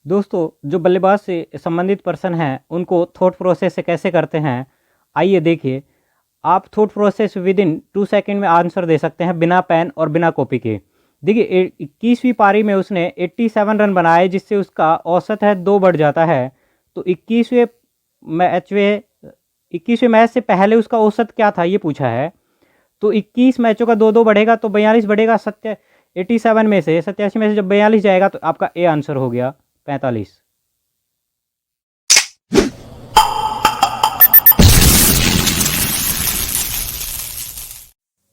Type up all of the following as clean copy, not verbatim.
दोस्तों, जो बल्लेबाज से संबंधित पर्सन हैं, उनको थॉट प्रोसेस से कैसे करते हैं, आइए देखिए। आप थॉट प्रोसेस विदिन 2 सेकंड में आंसर दे सकते हैं बिना पेन और बिना कॉपी के। देखिए 21वीं पारी में उसने 87 रन बनाए, जिससे उसका औसत है 2 बढ़ जाता है। तो 21वें मैच से पहले उसका औसत क्या था, ये पूछा है। तो 21 मैचों का 2-2 बढ़ेगा तो 42 बढ़ेगा। 87 में से 87 में से जब 42 जाएगा तो आपका ए आंसर हो गया 45।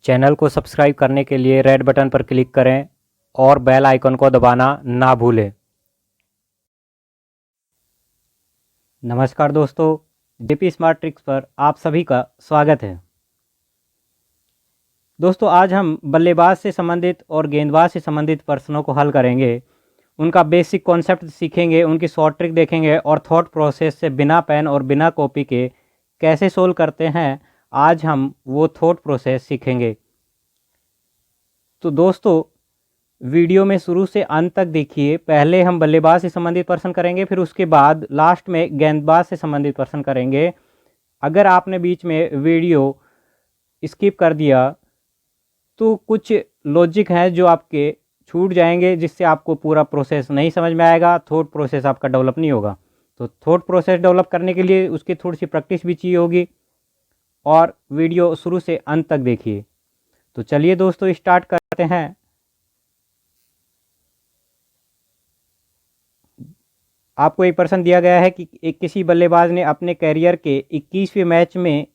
चैनल को सब्सक्राइब करने के लिए रेड बटन पर क्लिक करें और बेल आइकन को दबाना ना भूलें। नमस्कार दोस्तों, जेपी स्मार्ट ट्रिक्स पर आप सभी का स्वागत है। दोस्तों, आज हम बल्लेबाज से संबंधित और गेंदबाज से संबंधित प्रश्नों को हल करेंगे। उनका बेसिक कॉन्सेप्ट सीखेंगे, उनकी शॉर्ट ट्रिक देखेंगे और थॉट प्रोसेस से बिना पेन और बिना कॉपी के कैसे सोल्व करते हैं, आज हम वो थॉट प्रोसेस सीखेंगे। तो दोस्तों, वीडियो में शुरू से अंत तक देखिए। पहले हम बल्लेबाज से संबंधित प्रश्न करेंगे, फिर उसके बाद लास्ट में गेंदबाज से संबंधित प्रश्न करेंगे। अगर आपने बीच में वीडियो स्किप कर दिया तो कुछ लॉजिक है जो आपके छूट जाएंगे, जिससे आपको पूरा प्रोसेस नहीं समझ में आएगा, थॉट प्रोसेस आपका डेवलप नहीं होगा। तो थॉट प्रोसेस डेवलप करने के लिए उसकी थोड़ी सी प्रैक्टिस भी चाहिए होगी। और वीडियो शुरू से अंत तक देखिए। तो चलिए दोस्तों, स्टार्ट करते हैं। आपको एक प्रश्न दिया गया है कि किसी बल्लेबाज ने अपने कैरियर के 21वें मैच में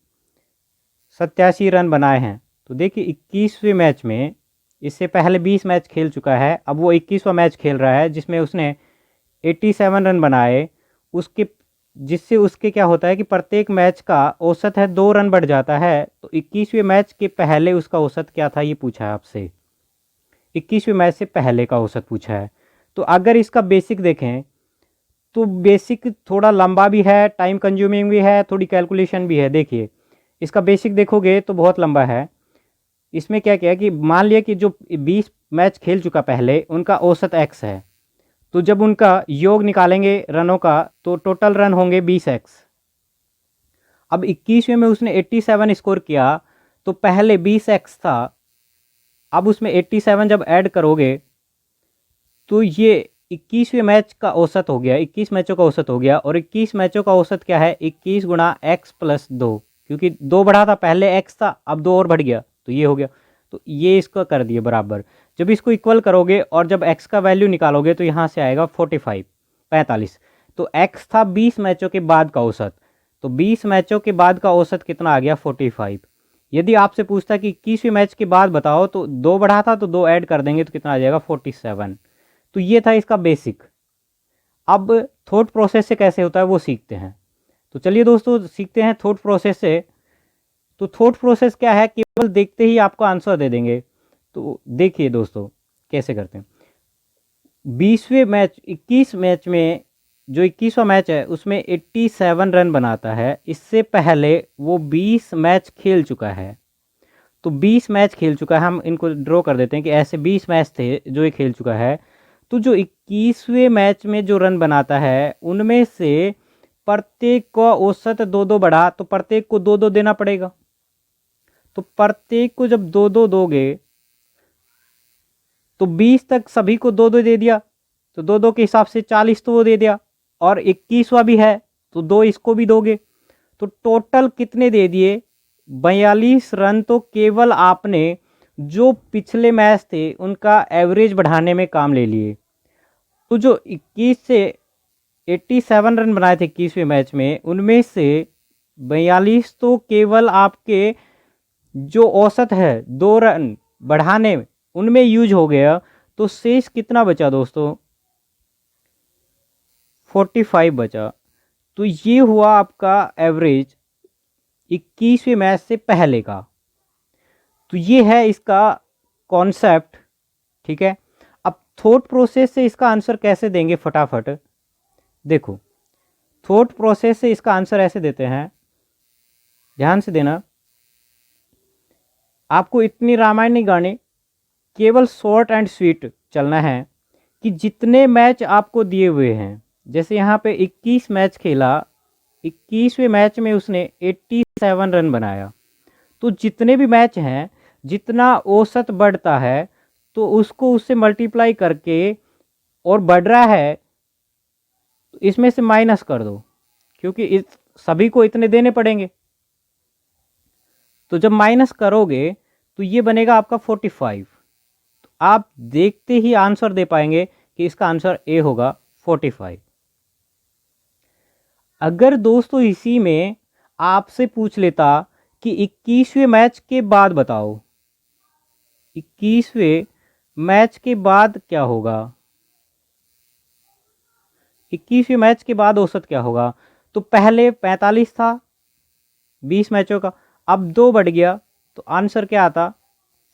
87 रन बनाए हैं। तो देखिए 21वें मैच में, इससे पहले 20 मैच खेल चुका है, अब वो 21वां मैच खेल रहा है जिसमें उसने 87 रन बनाए। उसके जिससे उसके क्या होता है कि प्रत्येक मैच का औसत है 2 रन बढ़ जाता है। तो 21वें मैच के पहले उसका औसत क्या था, ये पूछा है आपसे। 21वें मैच से पहले का औसत पूछा है। तो अगर इसका बेसिक देखें तो बेसिक थोड़ा लंबा भी है, टाइम कंज्यूमिंग भी है, थोड़ी कैलकुलेशन भी है। देखिए इसका बेसिक देखोगे तो बहुत लंबा है। इसमें क्या क्या है कि मान लिया कि जो 20 मैच खेल चुका पहले, उनका औसत एक्स है। तो जब उनका योग निकालेंगे रनों का तो टोटल रन होंगे 20x। अब 21वें में उसने 87 स्कोर किया, तो पहले 20x था। अब उसमें 87 जब ऐड करोगे तो ये 21वें मैच का औसत हो गया, 21 मैचों का औसत हो गया। और 21 मैचों का औसत क्या है, 21 गुणा एक्स प्लस 2, क्योंकि 2 बढ़ा था, पहले एक्स था, अब 2 और बढ़ गया तो ये हो गया। तो ये इसका कर दिए बराबर। जब इसको इक्वल करोगे और जब एक्स का वैल्यू निकालोगे तो यहाँ से आएगा 45। तो एक्स था 20 मैचों के बाद का औसत, तो 20 मैचों के बाद का औसत कितना आ गया, 45। यदि आपसे पूछता कि 21वें मैच के बाद बताओ, तो 2 बढ़ा था तो 2 ऐड कर देंगे तो कितना आ जाएगा, 47। तो ये था इसका बेसिक। अब थॉट प्रोसेस से कैसे होता है वो सीखते हैं। तो चलिए दोस्तों, सीखते हैं थॉट प्रोसेस से। तो थॉट प्रोसेस क्या है, केवल देखते ही आपको आंसर दे देंगे। तो देखिए दोस्तों कैसे करते हैं। 20वें मैच 21 मैच में, जो 21वां मैच है उसमें 87 रन बनाता है। इससे पहले वो 20 मैच खेल चुका है। तो 20 मैच खेल चुका है, हम इनको ड्रॉ कर देते हैं कि ऐसे 20 मैच थे जो ये खेल चुका है। तो जो 21वें मैच में जो रन बनाता है, उनमें से प्रत्येक को औसत 2-2 बढ़ा, तो प्रत्येक को 2-2 देना पड़ेगा। तो प्रत्येक को जब 2-2 दोगे तो 20 तक सभी को 2-2 दे दिया, तो 2-2 के हिसाब से 40 तो वो दे दिया। और 21वां भी है तो 2 इसको भी दोगे, तो टोटल कितने दे दिए, 42 रन। तो केवल आपने जो पिछले मैच थे उनका एवरेज बढ़ाने में काम ले लिए। तो जो 21 से 87 रन बनाए थे 21वें मैच में, उनमें से 42 तो केवल आपके जो औसत है 2 रन बढ़ाने में, उनमें यूज हो गया। तो शेष कितना बचा दोस्तों, 45 बचा। तो ये हुआ आपका एवरेज 21वें मैच से पहले का। तो ये है इसका कॉन्सेप्ट, ठीक है। अब थॉट प्रोसेस से इसका आंसर कैसे देंगे फटाफट देखो। थॉट प्रोसेस से इसका आंसर ऐसे देते हैं, ध्यान से देना। आपको इतनी रामायण नहीं गानी, केवल शॉर्ट एंड स्वीट चलना है कि जितने मैच आपको दिए हुए हैं जैसे यहाँ पे 21 मैच खेला, 21वें मैच में उसने 87 रन बनाया। तो जितने भी मैच हैं, जितना औसत बढ़ता है तो उसको उससे मल्टीप्लाई करके और बढ़ रहा है तो इसमें से माइनस कर दो, क्योंकि इस सभी को इतने देने पड़ेंगे। तो जब माइनस करोगे तो ये बनेगा आपका 45। तो आप देखते ही आंसर दे पाएंगे कि इसका आंसर ए होगा 45। अगर दोस्तों इसी में आपसे पूछ लेता कि 21वें मैच के बाद बताओ, 21वें मैच के बाद क्या होगा, 21वें मैच के बाद औसत क्या होगा, तो पहले 45 था 20 मैचों का, अब 2 बढ़ गया तो आंसर क्या आता,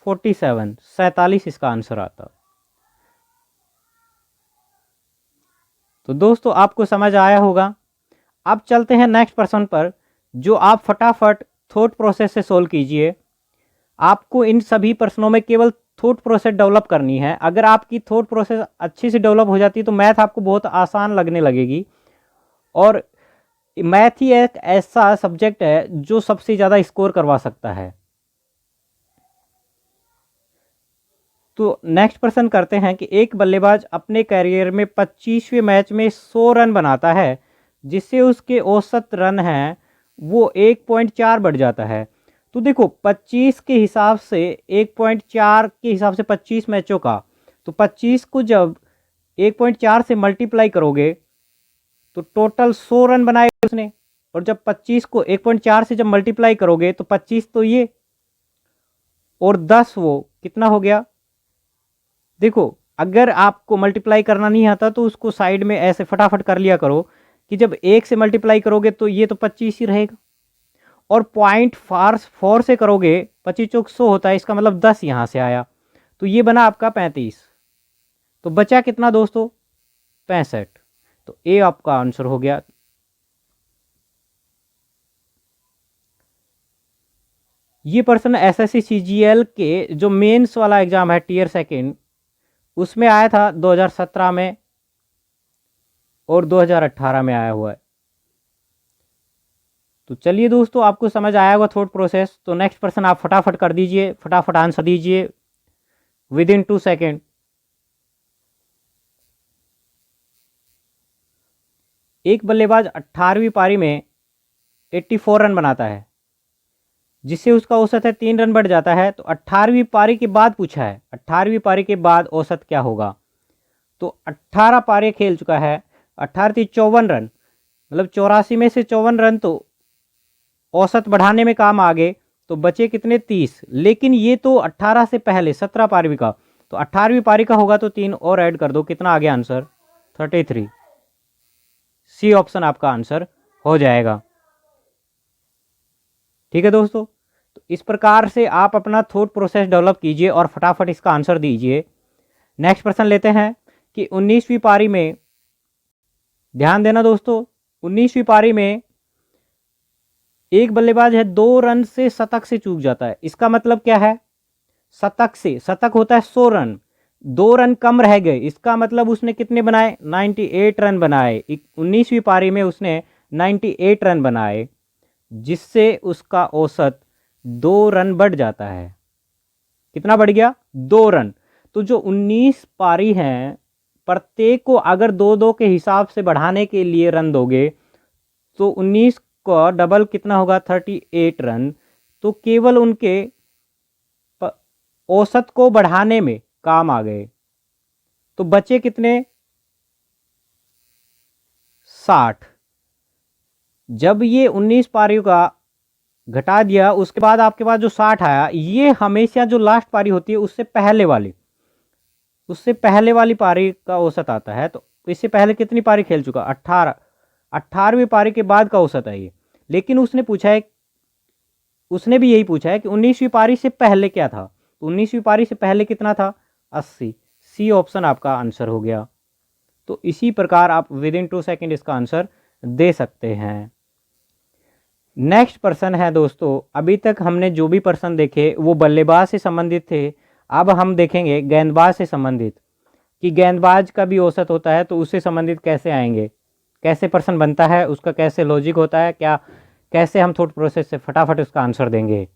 47, 47 इसका आंसर आता। तो दोस्तों आपको समझ आया होगा। अब चलते हैं नेक्स्ट प्रश्न पर, जो आप फटाफट थॉट प्रोसेस से सोल्व कीजिए। आपको इन सभी प्रश्नों में केवल थॉट प्रोसेस डेवलप करनी है। अगर आपकी थॉट प्रोसेस अच्छी से डेवलप हो जाती है तो मैथ आपको बहुत आसान लगने लगेगी। और मैथ ही एक ऐसा सब्जेक्ट है जो सबसे ज़्यादा स्कोर करवा सकता है। तो नेक्स्ट प्रश्न करते हैं कि एक बल्लेबाज अपने करियर में 25वें मैच में 100 रन बनाता है, जिससे उसके औसत रन हैं वो 1.4 बढ़ जाता है। तो देखो 25 के हिसाब से 1.4 के हिसाब से 25 मैचों का, तो 25 को जब 1.4 से मल्टीप्लाई करोगे तो टोटल 100 रन बनाए उसने। और जब 25 को 1.4 से जब मल्टीप्लाई करोगे तो 25 तो ये और 10 वो कितना हो गया। देखो अगर आपको मल्टीप्लाई करना नहीं आता तो उसको साइड में ऐसे फटाफट कर लिया करो कि जब 1 से मल्टीप्लाई करोगे तो ये तो 25 ही रहेगा, और 0.4 से करोगे 25 चौक 100 होता है, इसका मतलब 10 यहाँ से आया तो ये बना आपका 35। तो बचा कितना दोस्तों, 65। तो ए आपका आंसर हो गया। ये प्रश्न एसएससी सीजीएल के जो मेंस वाला एग्जाम है टीयर सेकंड, उसमें आया था 2017 में और 2018 में आया हुआ है। तो चलिए दोस्तों आपको समझ आया होगा थॉट प्रोसेस। तो नेक्स्ट प्रश्न आप फटाफट कर दीजिए, फटाफट आंसर दीजिए विद इन 2 सेकेंड। एक बल्लेबाज 18वीं पारी में 84 रन बनाता है, जिससे उसका औसत है 3 रन बढ़ जाता है। तो 18वीं पारी के बाद पूछा है 18वीं पारी के बाद औसत क्या होगा। तो 18 पारी खेल चुका है, 18 थी 54 रन, मतलब 84 में से 54 रन तो औसत बढ़ाने में काम आ गए। तो बचे कितने, 30। लेकिन ये तो 18 से पहले 17 पारी का, तो 18वीं पारी का होगा तो 3 और ऐड कर दो, कितना आ गया आंसर, 33। सी ऑप्शन आपका आंसर हो जाएगा। ठीक है दोस्तों, तो इस प्रकार से आप अपना थॉट प्रोसेस डेवलप कीजिए और फटाफट इसका आंसर दीजिए। नेक्स्ट प्रश्न लेते हैं कि 19वीं पारी में, ध्यान देना दोस्तों, 19वीं पारी में एक बल्लेबाज है 2 रन से शतक से चूक जाता है। इसका मतलब क्या है, शतक से, शतक होता है 100 रन, 2 रन कम रह गए, इसका मतलब उसने कितने बनाए, 98 रन बनाए। 19वीं पारी में उसने 98 रन बनाए, जिससे उसका औसत 2 रन बढ़ जाता है। कितना बढ़ गया, 2 रन। तो जो 19 पारी हैं, प्रत्येक को अगर 2-2 के हिसाब से बढ़ाने के लिए रन दोगे तो 19 का डबल कितना होगा, 38 रन। तो केवल उनके औसत को बढ़ाने में काम आ गए। तो बचे कितने, 60। जब ये 19 पारियों का घटा दिया उसके बाद आपके पास जो 60 आया, ये हमेशा जो लास्ट पारी होती है उससे पहले वाली पारी का औसत आता है। तो इससे पहले कितनी पारी खेल चुका, 18। 18वीं पारी के बाद का औसत है ये। लेकिन उसने पूछा है, उसने भी यही पूछा है कि 19वीं पारी से पहले क्या था। तो 19वीं पारी से पहले कितना था, 80। सी ऑप्शन आपका आंसर हो गया। तो इसी प्रकार आप विद इन 2 सेकेंड इसका आंसर दे सकते हैं। नेक्स्ट प्रश्न है दोस्तों, अभी तक हमने जो भी प्रश्न देखे वो बल्लेबाज से संबंधित थे। अब हम देखेंगे गेंदबाज से संबंधित, कि गेंदबाज का भी औसत होता है तो उससे संबंधित कैसे आएंगे। कैसे पर्सन बनता है, उसका कैसे लॉजिक होता है, क्या कैसे हम थॉट प्रोसेस से फटाफट उसका आंसर देंगे।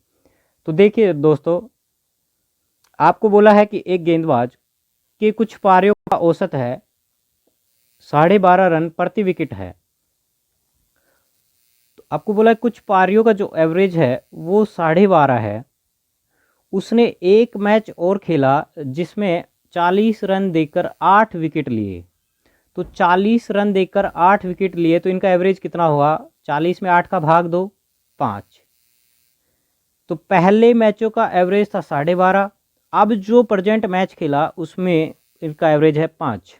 तो देखिए दोस्तों, आपको बोला है कि एक गेंदबाज के कुछ पारियों का औसत है 12.5 रन प्रति विकेट है। तो आपको बोला है कुछ पारियों का जो एवरेज है वो 12.5 है। उसने एक मैच और खेला जिसमें 40 रन देकर 8 विकेट लिए। तो 40 रन देकर 8 विकेट लिए तो इनका एवरेज कितना हुआ, 40 में 8 का भाग दो, 5। तो पहले मैचों का एवरेज था 12.5, अब जो प्रेजेंट मैच खेला उसमें इनका एवरेज है 5।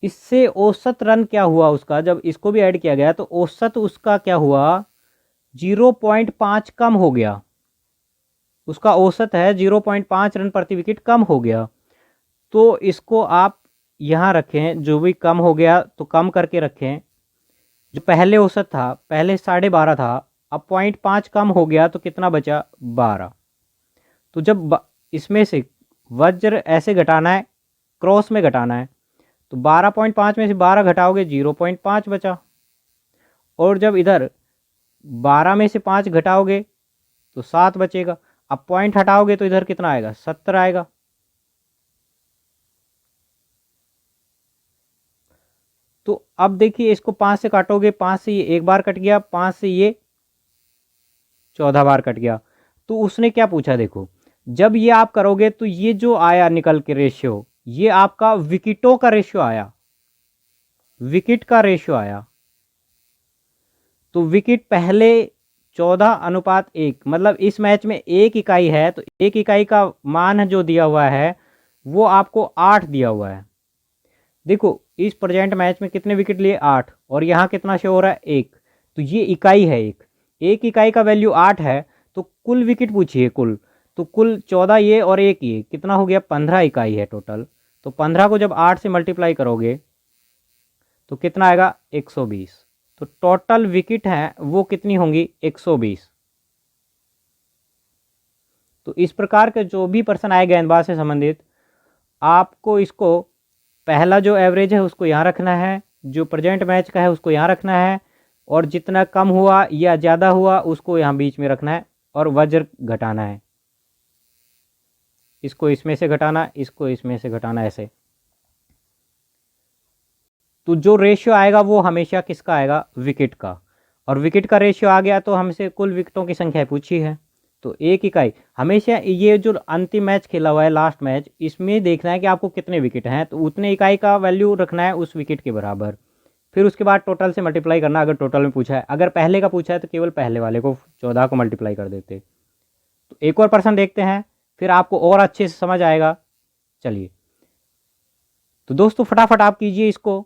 इससे औसत रन क्या हुआ उसका, जब इसको भी ऐड किया गया तो औसत उसका क्या हुआ, 0.5 कम हो गया। उसका औसत है 0.5 रन प्रति विकेट कम हो गया। तो इसको आप यहाँ रखें, जो भी कम हो गया तो कम करके रखें। जो पहले औसत था, पहले 12.5 था, अब 0.5 कम हो गया तो कितना बचा, 12। तो जब इसमें से वज्र ऐसे घटाना है, क्रॉस में घटाना है, तो 12.5 में से 12 घटाओगे 0.5 बचा। और जब इधर 12 में से 5 घटाओगे तो 7 बचेगा। अब पॉइंट हटाओगे तो इधर कितना आएगा, 70 आएगा। तो अब देखिए इसको 5 से काटोगे, 5 से ये एक बार कट गया, 5 से ये 14 बार कट गया। तो उसने क्या पूछा, देखो जब ये आप करोगे तो ये जो आया निकल के रेशियो, ये आपका विकेटों का रेशियो आया, विकेट का रेशियो आया। तो विकेट पहले 14:1, मतलब इस मैच में 1 इकाई है तो 1 इकाई का मान जो दिया हुआ है वो आपको 8 दिया हुआ है। देखो इस प्रेजेंट मैच में कितने विकेट लिए, 8, और यहाँ कितना शो हो रहा है, 1। तो ये इकाई है, एक इकाई का वैल्यू 8 है। तो कुल विकेट पूछिए, कुल तो कुल 14 ये और 1 ये कितना हो गया, 15 इकाई है टोटल। तो 15 को जब 8 से मल्टीप्लाई करोगे तो कितना आएगा, 120। तो टोटल विकेट है वो कितनी होंगी, 120। तो इस प्रकार के जो भी पर्सन आए गेंदबाज से संबंधित, आपको इसको पहला जो एवरेज है उसको यहाँ रखना है, जो प्रेजेंट मैच का है उसको यहाँ रखना है, और जितना कम हुआ या ज़्यादा हुआ उसको यहाँ बीच में रखना है, और वज्र घटाना है। इसको इसमें से घटाना, इसको इसमें से घटाना, ऐसे। तो जो रेशियो आएगा वो हमेशा किसका आएगा, विकेट का। और विकेट का रेशियो आ गया तो हमसे कुल विकेटों की संख्या पूछी है। तो 1 इकाई हमेशा, ये जो अंतिम मैच खेला हुआ है लास्ट मैच, इसमें देखना है कि आपको कितने विकेट हैं, तो उतने इकाई का वैल्यू रखना है उस विकेट के बराबर। फिर उसके बाद टोटल से मल्टीप्लाई करना, अगर टोटल में पूछा है। अगर पहले का पूछा है तो केवल पहले वाले को 14 को मल्टीप्लाई कर देते। तो एक और पर्सन देखते हैं, फिर आपको और अच्छे से समझ आएगा। चलिए तो दोस्तों फटाफट आप कीजिए इसको,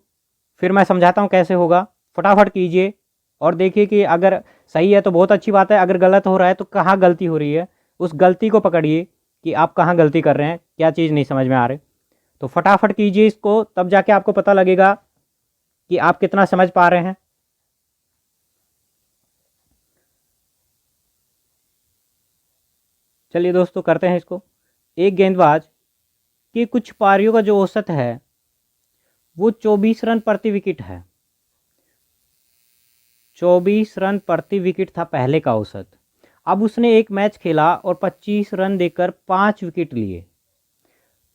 फिर मैं समझाता हूँ कैसे होगा। फटाफट कीजिए और देखिए कि अगर सही है तो बहुत अच्छी बात है, अगर गलत हो रहा है तो कहाँ गलती हो रही है, उस गलती को पकड़िए कि आप कहाँ गलती कर रहे हैं, क्या चीज़ नहीं समझ में आ रही। तो फटाफट कीजिए इसको, तब जाके आपको पता लगेगा कि आप कितना समझ पा रहे हैं। चलिए दोस्तों करते हैं इसको। एक गेंदबाज के कुछ पारियों का जो औसत है वो 24 रन प्रति विकेट है। 24 रन प्रति विकेट था पहले का औसत। अब उसने एक मैच खेला और 25 रन देकर 5 विकेट लिए।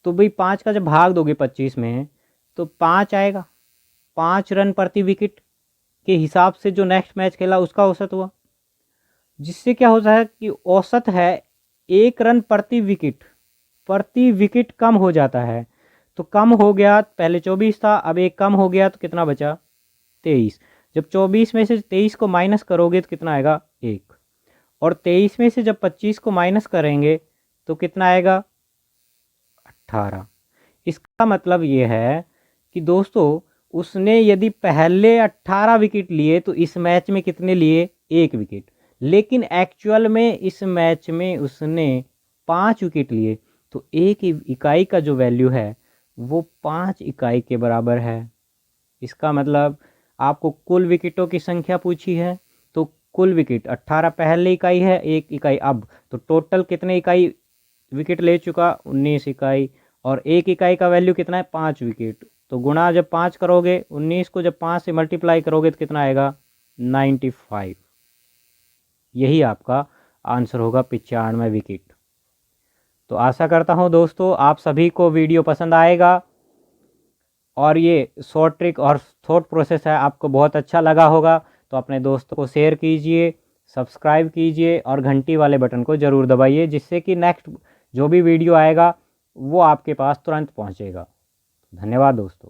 तो भाई 5 का जब भाग दोगे 25 में तो 5 आएगा। 5 रन प्रति विकेट के हिसाब से जो नेक्स्ट मैच खेला उसका औसत हुआ, जिससे क्या होता है कि औसत है 1 रन प्रति विकेट कम हो जाता है। तो कम हो गया, पहले 24 था, अब 1 कम हो गया तो कितना बचा, 23। जब 24 में से 23 को माइनस करोगे तो कितना आएगा, 1। और 23 में से जब 25 को माइनस करेंगे तो कितना आएगा, 18। इसका मतलब ये है कि दोस्तों उसने यदि पहले 18 विकेट लिए तो इस मैच में कितने लिए, 1 विकेट। लेकिन एक्चुअल में इस मैच में उसने 5 विकेट लिए। तो 1 इकाई का जो वैल्यू है वो 5 इकाई के बराबर है। इसका मतलब आपको कुल विकेटों की संख्या पूछी है, तो कुल विकेट 18 पहले इकाई है, 1 इकाई अब, तो टोटल कितने इकाई विकेट ले चुका, 19 इकाई। और 1 इकाई का वैल्यू कितना है, 5 विकेट। तो गुणा जब 5 करोगे, 19 को जब 5 से मल्टीप्लाई करोगे तो कितना आएगा? 95। यही आपका आंसर होगा, 95 विकेट। तो आशा करता हूँ दोस्तों आप सभी को वीडियो पसंद आएगा और ये शॉर्ट ट्रिक और थॉट प्रोसेस है आपको बहुत अच्छा लगा होगा। तो अपने दोस्तों को शेयर कीजिए, सब्सक्राइब कीजिए और घंटी वाले बटन को ज़रूर दबाइए, जिससे कि नेक्स्ट जो भी वीडियो आएगा वो आपके पास तुरंत पहुँचेगा। धन्यवाद दोस्तों।